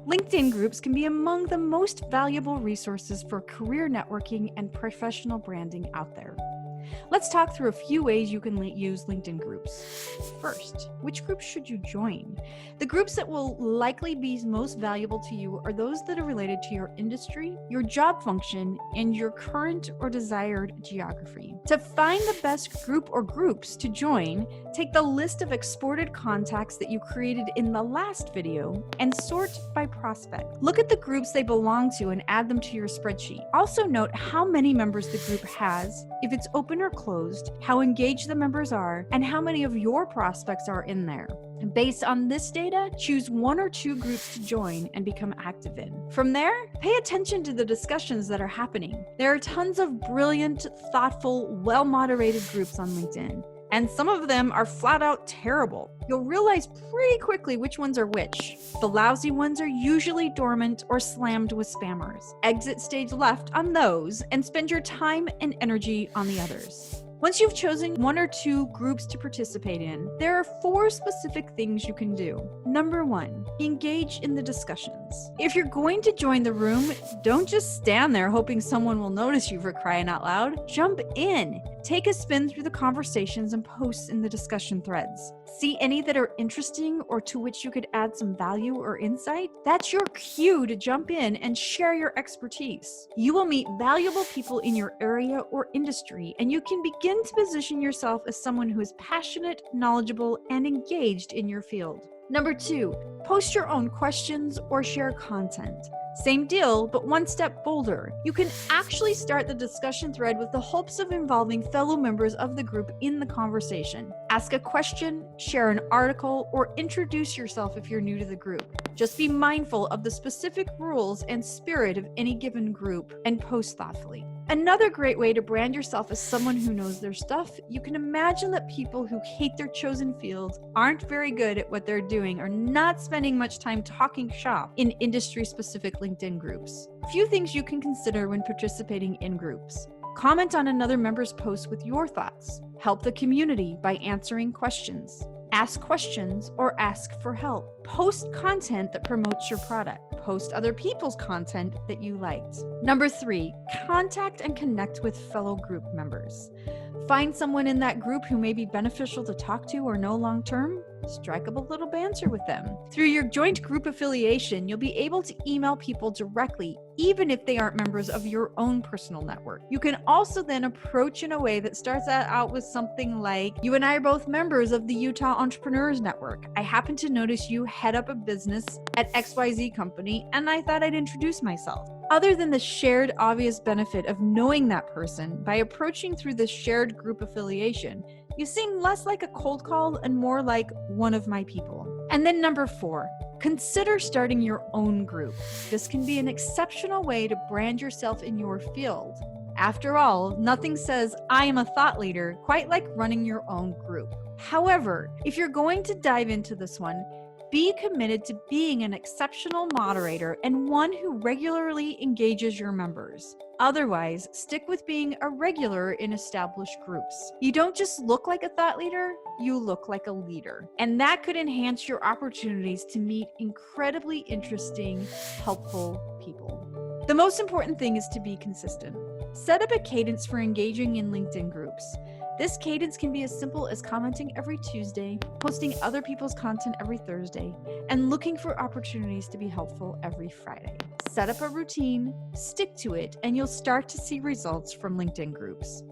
LinkedIn groups can be among the most valuable resources for career networking and professional branding out there. Let's talk through a few ways you can use LinkedIn groups. First, which groups should you join? The groups that will likely be most valuable to you are those that are related to your industry, your job function, and your current or desired geography. To find the best group or groups to join, take the list of exported contacts that you created in the last video and sort by prospect. Look at the groups they belong to and add them to your spreadsheet. Also note how many members the group has, if it's open or closed, how engaged the members are, and how many of your prospects are in there. And based on this data, choose 1 or 2 groups to join and become active in. From there, pay attention to the discussions that are happening. There are tons of brilliant, thoughtful, well-moderated groups on LinkedIn, and some of them are flat out terrible. You'll realize pretty quickly which ones are which. The lousy ones are usually dormant or slammed with spammers. Exit stage left on those and spend your time and energy on the others. Once you've chosen 1 or 2 groups to participate in, there are 4 specific things you can do. Number 1, engage in the discussions. If you're going to join the room, don't just stand there hoping someone will notice you, for crying out loud. Jump in. Take a spin through the conversations and posts in the discussion threads. See any that are interesting or to which you could add some value or insight? That's your cue to jump in and share your expertise. You will meet valuable people in your area or industry, and you can begin to position yourself as someone who is passionate, knowledgeable, and engaged in your field. Number 2, post your own questions or share content. Same deal, but one step bolder. You can actually start the discussion thread with the hopes of involving fellow members of the group in the conversation. Ask a question, share an article, or introduce yourself if you're new to the group. Just be mindful of the specific rules and spirit of any given group and post thoughtfully. Another great way to brand yourself as someone who knows their stuff, you can imagine that people who hate their chosen field, aren't very good at what they're doing, are not spending much time talking shop in industry-specific LinkedIn groups. A few things you can consider when participating in groups. Comment on another member's post with your thoughts. Help the community by answering questions. Ask questions or ask for help. Post content that promotes your product. Post other people's content that you liked. Number 3, contact and connect with fellow group members. Find someone in that group who may be beneficial to talk to or know long term. Strike up a little banter with them. Through your joint group affiliation, you'll be able to email people directly, even if they aren't members of your own personal network. You can also then approach in a way that starts out with something like, "You and I are both members of the Utah Entrepreneurs Network. I happen to notice you head up a business at XYZ company, and I thought I'd introduce myself." Other than the shared obvious benefit of knowing that person, by approaching through the shared group affiliation, you seem less like a cold call and more like one of my people. And then number 4, consider starting your own group. This can be an exceptional way to brand yourself in your field. After all, nothing says "I am a thought leader" quite like running your own group. However, if you're going to dive into this one, be committed to being an exceptional moderator and one who regularly engages your members. Otherwise, stick with being a regular in established groups. You don't just look like a thought leader, you look like a leader. And that could enhance your opportunities to meet incredibly interesting, helpful people. The most important thing is to be consistent. Set up a cadence for engaging in LinkedIn groups. This cadence can be as simple as commenting every Tuesday, posting other people's content every Thursday, and looking for opportunities to be helpful every Friday. Set up a routine, stick to it, and you'll start to see results from LinkedIn groups.